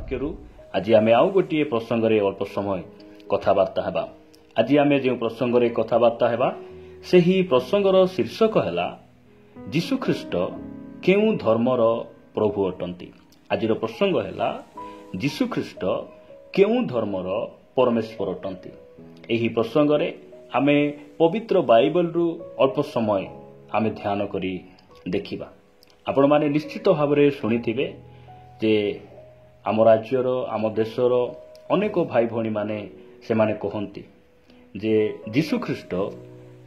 ବାକ୍ୟରୁ ଆଜି ଆମେ ଆଉ ଗୋଟିଏ ପ୍ରସଙ୍ଗରେ ଅଳ୍ପ ସମୟ କଥାବାର୍ତ୍ତା ହେବା। ଆଜି ଆମେ ଯେଉଁ ପ୍ରସଙ୍ଗରେ କଥାବାର୍ତ୍ତା ହେବା ସେହି ପ୍ରସଙ୍ଗର ଶୀର୍ଷକ ହେଲା ଯୀଶୁଖ୍ରୀଷ୍ଟ କେଉଁ ଧର୍ମର ପ୍ରଭୁ ଅଟନ୍ତି। ଆଜିର ପ୍ରସଙ୍ଗ ହେଲା ଯୀଶୁଖ୍ରୀଷ୍ଟ କେଉଁ ଧର୍ମର ପରମେଶ୍ୱର ଅଟନ୍ତି। ଏହି ପ୍ରସଙ୍ଗରେ ଆମେ ପବିତ୍ର ବାଇବଲରୁ ଅଳ୍ପ ସମୟ ଆମେ ଧ୍ୟାନ କରି ଦେଖିବା। ଆପଣମାନେ ନିଶ୍ଚିତ ଭାବରେ ଶୁଣିଥିବେ ଯେ ଆମ ରାଜ୍ୟର ଆମ ଦେଶର ଅନେକ ଭାଇ ଭଉଣୀମାନେ ସେମାନେ କହନ୍ତି ଯେ ଯୀଶୁଖ୍ରୀଷ୍ଟ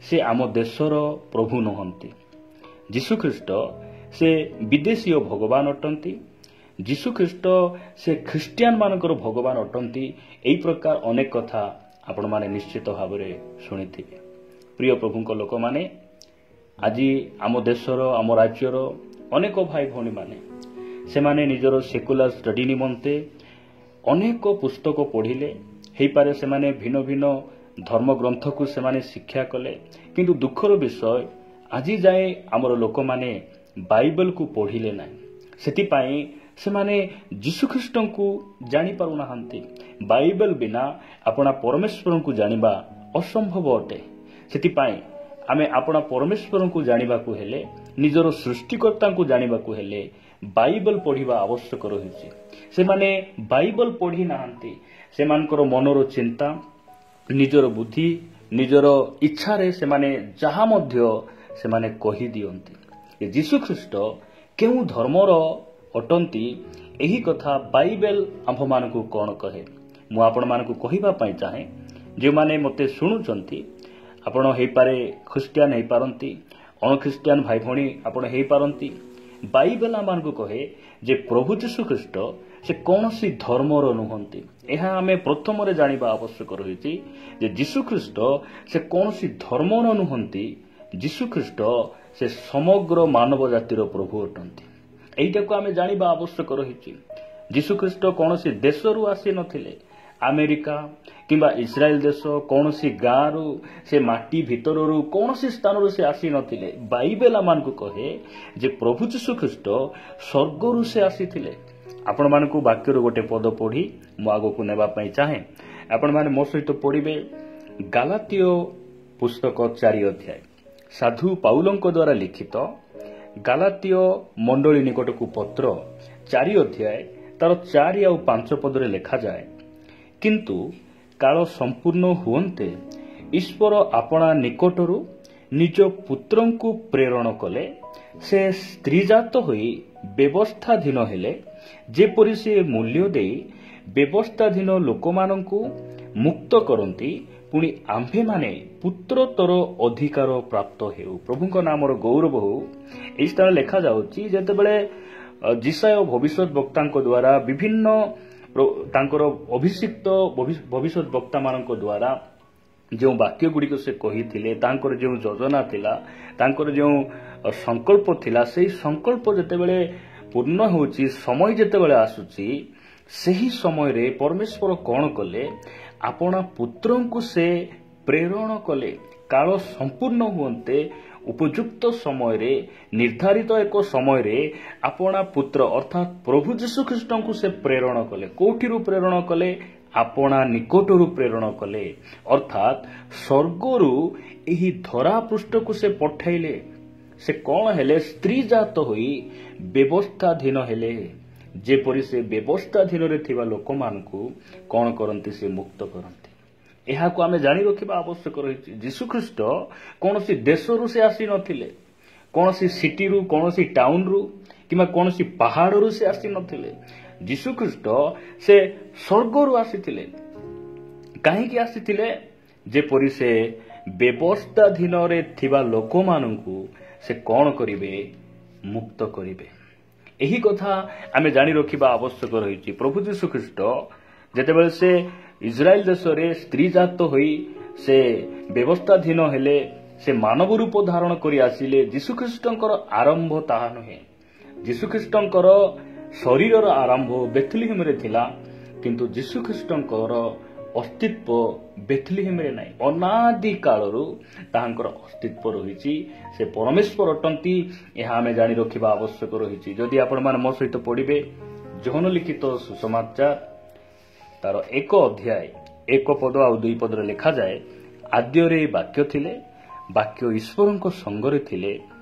ସେ ଆମ ଦେଶର ପ୍ରଭୁ ନୁହନ୍ତି, ଯୀଶୁଖ୍ରୀଷ୍ଟ ସେ ବିଦେଶୀୟ ଭଗବାନ ଅଟନ୍ତି, ଯୀଶୁଖ୍ରୀଷ୍ଟ ସେ ଖ୍ରୀଷ୍ଟିଆନ ମାନଙ୍କର ଭଗବାନ ଅଟନ୍ତି। ଏହି ପ୍ରକାର ଅନେକ କଥା ଆପଣମାନେ ନିଶ୍ଚିତ ଭାବରେ ଶୁଣିଥିବେ। ପ୍ରିୟ ପ୍ରଭୁଙ୍କ ଲୋକମାନେ, ଆଜି ଆମ ଦେଶର ଆମ ରାଜ୍ୟର ଅନେକ ଭାଇ ଭଉଣୀମାନେ ସେମାନେ ନିଜର ସେକୁଲାର ଷ୍ଟଡି ନିମନ୍ତେ ଅନେକ ପୁସ୍ତକ ପଢ଼ିଲେ, ହେଇପାରେ ସେମାନେ ଭିନ୍ନ ଭିନ୍ନ ଧର୍ମଗ୍ରନ୍ଥକୁ ସେମାନେ ଶିକ୍ଷା କଲେ, କିନ୍ତୁ ଦୁଃଖର ବିଷୟ ଆଜି ଯାଏ ଆମର ଲୋକମାନେ ବାଇବଲକୁ ପଢ଼ିଲେ ନାହିଁ। ସେଥିପାଇଁ ସେମାନେ ଯୀଶୁଖ୍ରୀଷ୍ଟଙ୍କୁ ଜାଣିପାରୁନାହାନ୍ତି। ବାଇବଲ ବିନା ଆପଣା ପରମେଶ୍ୱରଙ୍କୁ ଜାଣିବା ଅସମ୍ଭବ ଅଟେ। ସେଥିପାଇଁ ଆମେ ଆପଣା ପରମେଶ୍ୱରଙ୍କୁ ଜାଣିବାକୁ ହେଲେ, ନିଜର ସୃଷ୍ଟିକର୍ତ୍ତାଙ୍କୁ ଜାଣିବାକୁ ହେଲେ ବାଇବଲ ପଢ଼ିବା ଆବଶ୍ୟକ ରହିଛି। ସେମାନେ ବାଇବଲ ପଢ଼ି ନାହାନ୍ତି। ସେମାନଙ୍କର ମନର ଚିନ୍ତା, ନିଜର ବୁଦ୍ଧି, ନିଜର ଇଚ୍ଛାରେ ସେମାନେ ଯାହା ମଧ୍ୟ ସେମାନେ କହିଦିଅନ୍ତି। ଯୀଶୁଖ୍ରୀଷ୍ଟ କେଉଁ ଧର୍ମର ଅଟନ୍ତି, ଏହି କଥା ବାଇବେଲ ଆମ୍ଭମାନଙ୍କୁ କ'ଣ କହେ? ମୁଁ ଆପଣମାନଙ୍କୁ କହିବା ପାଇଁ ଚାହେଁ। ଯେଉଁମାନେ ମୋତେ ଶୁଣୁଛନ୍ତି, ଆପଣ ହେଇପାରେ ଖ୍ରୀଷ୍ଟିଆନ ହେଇପାରନ୍ତି, ଅଣଖ୍ରୀଷ୍ଟିଆନ ଭାଇ ଭଉଣୀ ଆପଣ ହେଇପାରନ୍ତି। ବାଇବେଲ ଆମମାନଙ୍କୁ କହେ ଯେ ପ୍ରଭୁ ଯୀଶୁଖ୍ରୀଷ୍ଟ ସେ କୌଣସି ଧର୍ମର ନୁହନ୍ତି। ଏହା ଆମେ ପ୍ରଥମରେ ଜାଣିବା ଆବଶ୍ୟକ ରହିଛି ଯେ ଯୀଶୁଖ୍ରୀଷ୍ଟ ସେ କୌଣସି ଧର୍ମର ନୁହନ୍ତି, ଯୀଶୁଖ୍ରୀଷ୍ଟ ସେ ସମଗ୍ର ମାନବ ଜାତିର ପ୍ରଭୁ ଅଟନ୍ତି। ଏଇଟାକୁ ଆମେ ଜାଣିବା ଆବଶ୍ୟକ ରହିଛି। ଯୀଶୁଖ୍ରୀଷ୍ଟ କୌଣସି ଦେଶରୁ ଆସିନଥିଲେ, ଆମେରିକା କିମ୍ବା ଇସ୍ରାଏଲ ଦେଶ କୌଣସି ଗାଁରୁ, ସେ ମାଟି ଭିତରରୁ କୌଣସି ସ୍ଥାନରୁ ସେ ଆସିନଥିଲେ। ବାଇବେଲ ଆମମାନଙ୍କୁ କହେ ଯେ ପ୍ରଭୁ ଯୀଶୁଖ୍ରୀଷ୍ଟ ସ୍ୱର୍ଗରୁ ସେ ଆସିଥିଲେ। ଆପଣମାନଙ୍କୁ ବାକ୍ୟରୁ ଗୋଟେ ପଦ ପଢ଼ି ମୁଁ ଆଗକୁ ନେବା ପାଇଁ ଚାହେଁ। ଆପଣମାନେ ମୋ ସହିତ ପଢ଼ିବେ ଗାଲାତୀୟ ପୁସ୍ତକ 4 ଅଧ୍ୟାୟ, ସାଧୁ ପାଉଲଙ୍କ ଦ୍ୱାରା ଲିଖିତ ଗାଲାତୀୟ ମଣ୍ଡଳୀ ନିକଟକୁ ପତ୍ର 4 ଅଧ୍ୟାୟ ତାର 4 ଆଉ 5 ପଦରେ ଲେଖାଯାଏ, କିନ୍ତୁ କାଳ ସମ୍ପୂର୍ଣ୍ଣ ହୁଅନ୍ତେ ଈଶ୍ୱର ଆପଣା ନିକଟରୁ ନିଜ ପୁତ୍ରଙ୍କୁ ପ୍ରେରଣ କଲେ। ସେ ସ୍ତ୍ରୀଜାତ ହୋଇ ବ୍ୟବସ୍ଥାଧୀନ ହେଲେ, ଯେପରି ସେ ମୂଲ୍ୟ ଦେଇ ବ୍ୟବସ୍ଥାଧୀନ ଲୋକମାନଙ୍କୁ ମୁକ୍ତ କରନ୍ତି, ପୁଣି ଆମ୍ଭେମାନେ ପୁତ୍ରତର ଅଧିକାର ପ୍ରାପ୍ତ ହେଉ। ପ୍ରଭୁଙ୍କ ନାମର ଗୌରବ ହେଉ। ଏହି ସ୍ଥାନ ଲେଖାଯାଉଛି, ଯେତେବେଳେ ଯିଶାୟ ଭବିଷ୍ୟତ ବକ୍ତାଙ୍କ ଦ୍ୱାରା ବିଭିନ୍ନ ତାଙ୍କର ଅଭିଷିକ୍ତ ଭବିଷ୍ୟତ ବକ୍ତାମାନଙ୍କ ଦ୍ୱାରା ଯେଉଁ ବାକ୍ୟ ଗୁଡ଼ିକ ସେ କହିଥିଲେ, ତାଙ୍କର ଯେଉଁ ଯୋଜନା ଥିଲା, ତାଙ୍କର ଯେଉଁ ସଂକଳ୍ପ ଥିଲା, ସେହି ସଂକଳ୍ପ ଯେତେବେଳେ ପୂର୍ଣ୍ଣ ହେଉଛି, ସମୟ ଯେତେବେଳେ ଆସୁଛି, ସେହି ସମୟରେ ପରମେଶ୍ୱର କ'ଣ କଲେ? ଆପଣା ପୁତ୍ରଙ୍କୁ ସେ ପ୍ରେରଣ କଲେ। କାଳ ସମ୍ପୂର୍ଣ୍ଣ ହୁଅନ୍ତେ ଉପଯୁକ୍ତ ସମୟରେ, ନିର୍ଦ୍ଧାରିତ ଏକ ସମୟରେ ଆପଣା ପୁତ୍ର ଅର୍ଥାତ୍ ପ୍ରଭୁ ଯୀଶୁଖ୍ରୀଷ୍ଟଙ୍କୁ ସେ ପ୍ରେରଣ କଲେ। କୋଉଠିରୁ ପ୍ରେରଣ କଲେ? ଆପଣା ନିକଟରୁ ପ୍ରେରଣ କଲେ, ଅର୍ଥାତ୍ ସ୍ୱର୍ଗରୁ ଏହି ଧରା ପୃଷ୍ଠକୁ ସେ ପଠାଇଲେ। ସେ କ'ଣ ହେଲେ? ସ୍ତ୍ରୀଜାତ ହୋଇ ବ୍ୟବସ୍ଥାଧୀନ ହେଲେ, ଯେପରି ସେ ବ୍ୟବସ୍ଥାଧୀନରେ ଥିବା ଲୋକମାନଙ୍କୁ କ'ଣ କରନ୍ତି? ସେ ମୁକ୍ତ କରନ୍ତି। ଏହାକୁ ଆମେ ଜାଣି ରଖିବା ଆବଶ୍ୟକ ରହିଛି। ଯୀଶୁଖ୍ରୀଷ୍ଟ କୌଣସି ଦେଶରୁ ସେ ଆସିନଥିଲେ, କୌଣସି ସିଟିରୁ, କୌଣସି ଟାଉନରୁ କିମ୍ବା କୌଣସି ପାହାଡ଼ରୁ ସେ ଆସିନଥିଲେ। ଯୀଶୁଖ୍ରୀଷ୍ଟ ସେ ସ୍ୱର୍ଗରୁ ଆସିଥିଲେ। କାହିଁକି ଆସିଥିଲେ? ଯେପରି ସେ ବ୍ୟବସ୍ଥାଧୀନରେ ଥିବା ଲୋକମାନଙ୍କୁ ସେ କ'ଣ କରିବେ? ମୁକ୍ତ କରିବେ। ଏହି କଥା ଆମେ ଜାଣି ରଖିବା ଆବଶ୍ୟକ ରହିଛି। ପ୍ରଭୁ ଯୀଶୁଖ୍ରୀଷ୍ଟ ଯେତେବେଳେ ସେ ଇସ୍ରାଏଲ ଦେଶରେ ସ୍ତ୍ରୀଜାତ ହୋଇ ସେ ବ୍ୟବସ୍ଥାଧୀନ ହେଲେ, ସେ ମାନବ ରୂପ ଧାରଣ କରି ଆସିଲେ, ଯୀଶୁଖ୍ରୀଷ୍ଟଙ୍କର ଆରମ୍ଭ ତାହା ନୁହେଁ। ଯୀଶୁଖ୍ରୀଷ୍ଟଙ୍କର ଶରୀରର ଆରମ୍ଭ ବେଥଲିହେମରେ ଥିଲା, କିନ୍ତୁ ଯୀଶୁଖ୍ରୀଷ୍ଟଙ୍କର ଅସ୍ତିତ୍ୱ ବେଥଲିହେମରେ ନାହିଁ। ଅନାଦି କାଳରୁ ତାହାଙ୍କର ଅସ୍ତିତ୍ୱ ରହିଛି। ସେ ପରମେଶ୍ୱର ଅଟନ୍ତି। ଏହା ଆମେ ଜାଣି ରଖିବା ଆବଶ୍ୟକ ରହିଛି। ଯଦି ଆପଣମାନେ ମୋ ସହିତ ପଢ଼ିବେ ଯୋହନ ଲିଖିତ ସୁସମାଚାର ତାର 1 ଅଧ୍ୟାୟ 1 ପଦ ଆଉ 2 ପଦରେ ଲେଖାଯାଏ, ଆଦ୍ୟରେ ବାକ୍ୟ ଥିଲେ, ବାକ୍ୟ ଈଶ୍ୱରଙ୍କ ସଙ୍ଗରେ ଥିଲେ,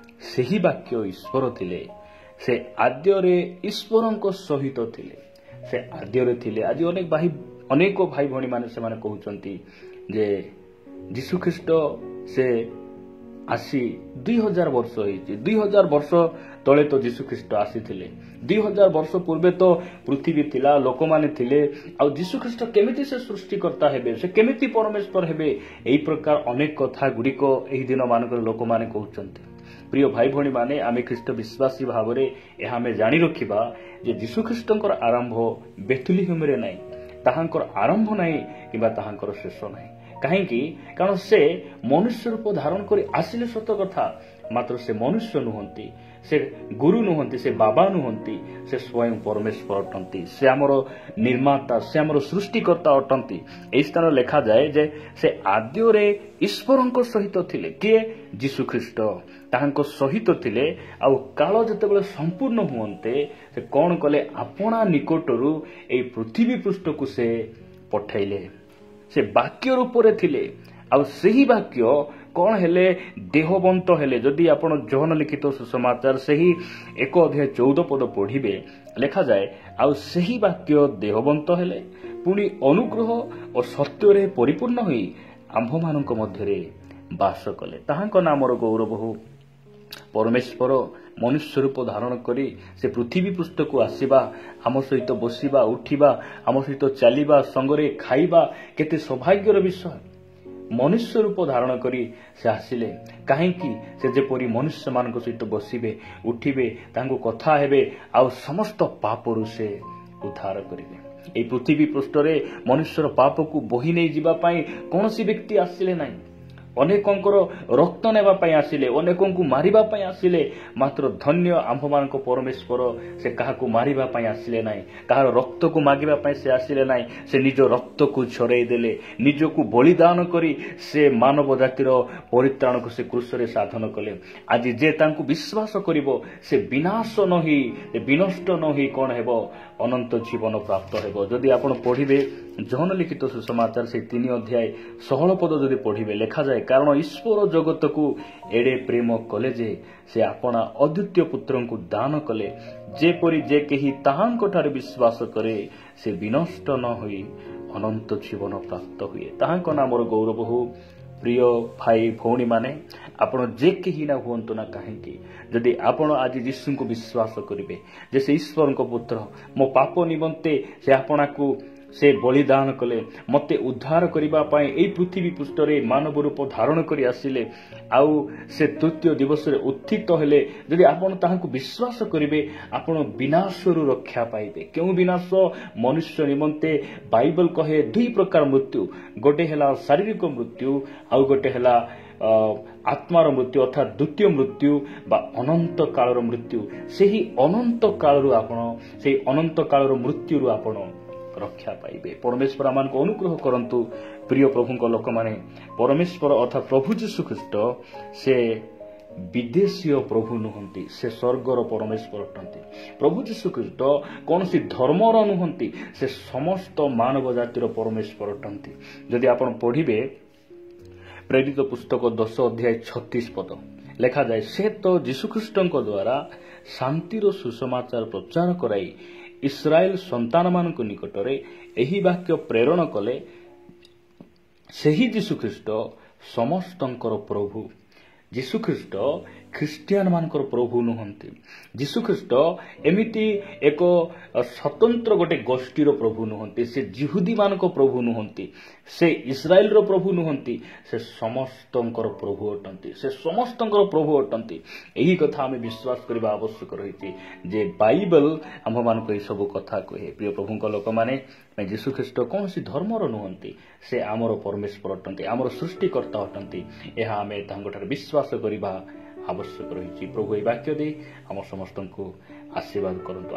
ସେହି ବାକ୍ୟ ଈଶ୍ୱର ଥିଲେ, ସେ ଆଦ୍ୟରେ ଈଶ୍ୱରଙ୍କ ସହିତ ଥିଲେ। ସେ ଆଦ୍ୟରେ ଥିଲେ। ଆଜି ଅନେକ ଭାଇ ଭଉଣୀମାନେ ସେମାନେ କହୁଛନ୍ତି ଯେ ଯୀଶୁଖ୍ରୀଷ୍ଟ ସେ ଆସି 2000 ବର୍ଷ ହେଇଛି। 2000 ବର୍ଷ ତଳେ ତ ଯୀଶୁଖ୍ରୀଷ୍ଟ ଆସିଥିଲେ। 2000 ବର୍ଷ ପୂର୍ବେ ତ ପୃଥିବୀ ଥିଲା, ଲୋକମାନେ ଥିଲେ। ଆଉ ଯୀଶୁଖ୍ରୀଷ୍ଟ କେମିତି ସେ ସୃଷ୍ଟିକର୍ତ୍ତା ହେବେ, ସେ କେମିତି ପରମେଶ୍ୱର ହେବେ, ଏହି ପ୍ରକାର ଅନେକ କଥା ଗୁଡ଼ିକ ଏହି ଦିନ ମାନଙ୍କରେ ଲୋକମାନେ କହୁଛନ୍ତି। ପ୍ରିୟ ଭାଇ ଭଉଣୀମାନେ, ଆମେ ଖ୍ରୀଷ୍ଟ ବିଶ୍ୱାସୀ ଭାବରେ ଏହା ଆମେ ଜାଣି ରଖିବା ଯେ ଯୀଶୁଖ୍ରୀଷ୍ଟଙ୍କର ଆରମ୍ଭ ବେଥଲିହେମରେ ନାହିଁ, ତାହାଙ୍କର ଆରମ୍ଭ ନାହିଁ କିମ୍ବା ତାହାଙ୍କର ଶେଷ ନାହିଁ। କାହିଁକି? କାରଣ ସେ ମନୁଷ୍ୟ ରୂପ ଧାରଣ କରି ଆସିଲେ ସତ କଥା, ମାତ୍ର ସେ ମନୁଷ୍ୟ ନୁହନ୍ତି, ସେ ଗୁରୁ ନୁହନ୍ତି, ସେ ବାବା ନୁହନ୍ତି, ସେ ସ୍ୱୟଂ ପରମେଶ୍ୱର ଅଟନ୍ତି। ସେ ଆମର ନିର୍ମାତା, ସେ ଆମର ସୃଷ୍ଟିକର୍ତ୍ତା ଅଟନ୍ତି। ଏହି ସ୍ଥାନରେ ଲେଖାଯାଏ ଯେ ସେ ଆଦ୍ୟରେ ଈଶ୍ୱରଙ୍କ ସହିତ ଥିଲେ। କିଏ? ଯୀଶୁଖ୍ରୀଷ୍ଟ ତାହାଙ୍କ ସହିତ ଥିଲେ। ଆଉ କାଳ ଯେତେବେଳେ ସମ୍ପୂର୍ଣ୍ଣ ହୁଅନ୍ତେ ସେ କ'ଣ କଲେ? ଆପଣା ନିକଟରୁ ଏହି ପୃଥିବୀ ପୃଷ୍ଠକୁ ସେ ପଠାଇଲେ। ସେ ବାକ୍ୟ ରୂପରେ ଥିଲେ। ଆଉ ସେହି ବାକ୍ୟ କ'ଣ ହେଲେ? ଦେହବନ୍ତ ହେଲେ। ଯଦି ଆପଣ ଯୋହନ ଲିଖିତ ସୁସମାଚାର ସେହି 1 ଅଧ୍ୟାୟ 14 ପଦ ପଢ଼ିବେ, ଲେଖାଯାଏ, ଆଉ ସେହି ବାକ୍ୟ ଦେହବନ୍ତ ହେଲେ, ପୁଣି ଅନୁଗ୍ରହ ଓ ସତ୍ୟରେ ପରିପୂର୍ଣ୍ଣ ହୋଇ ଆମ୍ଭମାନଙ୍କ ମଧ୍ୟରେ ବାସ କଲେ। ତାହାଙ୍କ ନାମର ଗୌରବ ହେଉ। ପରମେଶ୍ୱର ମନୁଷ୍ୟ ରୂପ ଧାରଣ କରି ସେ ପୃଥିବୀ ପୃଷ୍ଠକୁ ଆସିବା, ଆମ ସହିତ ବସିବା, ଉଠିବା, ଆମ ସହିତ ଚାଲିବା, ସଙ୍ଗରେ ଖାଇବା କେତେ ସୌଭାଗ୍ୟର ବିଷୟ। ମନୁଷ୍ୟ ରୂପ ଧାରଣ କରି ସେ ଆସିଲେ। କାହିଁକି? ସେ ଯେପରି ମନୁଷ୍ୟମାନଙ୍କ ସହିତ ବସିବେ, ଉଠିବେ, ତାଙ୍କୁ କଥା ହେବେ, ଆଉ ସମସ୍ତ ପାପରୁ ସେ ଉଦ୍ଧାର କରିବେ। ଏହି ପୃଥିବୀ ପୃଷ୍ଠରେ ମନୁଷ୍ୟର ପାପକୁ ବୋହି ନେଇ ଯିବା ପାଇଁ କୌଣସି ବ୍ୟକ୍ତି ଆସିଲେ ନାହିଁ। ଅନେକଙ୍କର ରକ୍ତ ନେବା ପାଇଁ ଆସିଲେ, ଅନେକଙ୍କୁ ମାରିବା ପାଇଁ ଆସିଲେ, ମାତ୍ର ଧନ୍ୟ ଆମ୍ଭମାନଙ୍କ ପରମେଶ୍ୱର ସେ କାହାକୁ ମାରିବା ପାଇଁ ଆସିଲେ ନାହିଁ, କାହାର ରକ୍ତକୁ ମାଗିବା ପାଇଁ ସେ ଆସିଲେ ନାହିଁ। ସେ ନିଜ ରକ୍ତକୁ ଝରାଇ ଦେଲେ, ନିଜକୁ ବଳିଦାନ କରି ସେ ମାନବ ଜାତିର ପରିତ୍ରାଣକୁ ସେ କ୍ରୁଶରେ ସାଧନ କଲେ। ଆଜି ଯେ ତାଙ୍କୁ ବିଶ୍ୱାସ କରିବ ସେ ବିନାଶ ନ ହୋଇ, ବିନଷ୍ଟ ନ ହୋଇ କ'ଣ ହେବ? ଅନନ୍ତ ଜୀବନ ପ୍ରାପ୍ତ ହେବ। ଯଦି ଆପଣ ପଢ଼ିବେ ଯୋହନ ଲିଖିତ ସୁସମାଚାର ସେହି 3 ଅଧ୍ୟାୟ 16 ପଦ ଯଦି ପଢ଼ିବେ, ଲେଖାଯାଏ, କାରଣ ଈଶ୍ୱର ଜଗତକୁ ଏଡ଼େ ପ୍ରେମ କଲେ ଯେ ସେ ଆପଣା ଅଦ୍ୱିତୀୟ ପୁତ୍ରଙ୍କୁ ଦାନ କଲେ, ଯେପରି ଯେ କେହି ତାହାଙ୍କଠାରେ ବିଶ୍ୱାସ କରେ ସେ ବିନଷ୍ଟ ନ ହୋଇ ଅନନ୍ତ ଜୀବନ ପ୍ରାପ୍ତ ହୁଏ। ତାହାଙ୍କ ନାମର ଗୌରବ ହେଉ। ପ୍ରିୟ ଭାଇ ଭଉଣୀମାନେ, ଆପଣ ଯେ କେହି ନା ହୁଅନ୍ତୁ ନା କାହିଁକି, ଯଦି ଆପଣ ଆଜି ଯୀଶୁଙ୍କୁ ବିଶ୍ୱାସ କରିବେ ଯେ ସେ ଈଶ୍ୱରଙ୍କ ପୁତ୍ର, ମୋ ପାପ ନିମନ୍ତେ ସେ ଆପଣାକୁ ସେ ବଳିଦାନ କଲେ, ମୋତେ ଉଦ୍ଧାର କରିବା ପାଇଁ ଏହି ପୃଥିବୀ ପୃଷ୍ଠରେ ମାନବ ରୂପ ଧାରଣ କରି ଆସିଲେ, ଆଉ ସେ ତୃତୀୟ ଦିବସରେ ଉତ୍ଥିତ ହେଲେ, ଯଦି ଆପଣ ତାହାଙ୍କୁ ବିଶ୍ୱାସ କରିବେ ଆପଣ ବିନାଶରୁ ରକ୍ଷା ପାଇବେ। କେଉଁ ବିନାଶ? ମନୁଷ୍ୟ ନିମନ୍ତେ ବାଇବଲ କହେ 2 ପ୍ରକାର ମୃତ୍ୟୁ। ଗୋଟେ ହେଲା ଶାରୀରିକ ମୃତ୍ୟୁ, ଆଉ ଗୋଟେ ହେଲା ଆତ୍ମାର ମୃତ୍ୟୁ, ଅର୍ଥାତ୍ ଦ୍ୱିତୀୟ ମୃତ୍ୟୁ ବା ଅନନ୍ତ କାଳର ମୃତ୍ୟୁ। ସେହି ଅନନ୍ତ କାଳରୁ ଆପଣ, ସେହି ଅନନ୍ତ କାଳର ମୃତ୍ୟୁରୁ ଆପଣ ରକ୍ଷା ପାଇବେ। ପରମେଶ୍ୱର ଆମମାନଙ୍କୁ ଅନୁଗ୍ରହ କରନ୍ତୁ। ପ୍ରିୟ ପ୍ରଭୁଙ୍କ ଲୋକମାନେ, ପରମେଶ୍ୱର ଅର୍ଥାତ୍ ପ୍ରଭୁ ଯୀଶୁଖ୍ରୀଷ୍ଟ ସେ ବିଦେଶୀୟ ପ୍ରଭୁ ନୁହନ୍ତି, ସେ ସ୍ୱର୍ଗର ପରମେଶ୍ୱର ଅଟନ୍ତି। ପ୍ରଭୁ ଯୀଶୁଖ୍ରୀଷ୍ଟ କୌଣସି ଧର୍ମର ନୁହନ୍ତି, ସେ ସମସ୍ତ ମାନବ ଜାତିର ପରମେଶ୍ୱର ଅଟନ୍ତି। ଯଦି ଆପଣ ପଢ଼ିବେ ପ୍ରେରିତ ପୁସ୍ତକ 10 ଅଧ୍ୟାୟ 36 ପଦ, ଲେଖାଯାଏ, ସେ ତ ଯୀଶୁଖ୍ରୀଷ୍ଟଙ୍କ ଦ୍ୱାରା ଶାନ୍ତିର ସୁସମାଚାର ପ୍ରଚାର କରାଇ ଇସ୍ରାଏଲ ସନ୍ତାନମାନଙ୍କ ନିକଟରେ ଏହି ବାକ୍ୟ ପ୍ରେରଣ କଲେ, ସେହି ଯୀଶୁଖ୍ରୀଷ୍ଟ ସମସ୍ତଙ୍କର ପ୍ରଭୁ। ଯୀଶୁଖ୍ରୀଷ୍ଟ ଖ୍ରୀଷ୍ଟିଆନ ମାନଙ୍କର ପ୍ରଭୁ ନୁହନ୍ତି। ଯୀଶୁଖ୍ରୀଷ୍ଟ ଏମିତି ଏକ ସ୍ୱତନ୍ତ୍ର ଗୋଟେ ଗୋଷ୍ଠୀର ପ୍ରଭୁ ନୁହନ୍ତି, ସେ ଜିହୁଦୀ ମାନଙ୍କ ପ୍ରଭୁ ନୁହନ୍ତି, ସେ ଇସ୍ରାଏଲର ପ୍ରଭୁ ନୁହନ୍ତି, ସେ ସମସ୍ତଙ୍କର ପ୍ରଭୁ ଅଟନ୍ତି, ସେ ସମସ୍ତଙ୍କର ପ୍ରଭୁ ଅଟନ୍ତି। ଏହି କଥା ଆମେ ବିଶ୍ୱାସ କରିବା ଆବଶ୍ୟକ ରହିଛି ଯେ ବାଇବଲ ଆମ୍ଭମାନଙ୍କୁ ଏହିସବୁ କଥା କହେ। ପ୍ରିୟ ପ୍ରଭୁଙ୍କ ଲୋକମାନେ, ଯୀଶୁଖ୍ରୀଷ୍ଟ କୌଣସି ଧର୍ମର ନୁହନ୍ତି, ସେ ଆମର ପରମେଶ୍ୱର ଅଟନ୍ତି, ଆମର ସୃଷ୍ଟିକର୍ତ୍ତା ଅଟନ୍ତି। ଏହା ଆମେ ତାଙ୍କଠାରେ ବିଶ୍ୱାସ କରିବା ଆବଶ୍ୟକ ରହିଛି। ପ୍ରଭୁ ଏହି ବାକ୍ୟ ଦେଇ ଆମ ସମସ୍ତଙ୍କୁ ଆଶୀର୍ବାଦ କରନ୍ତୁ।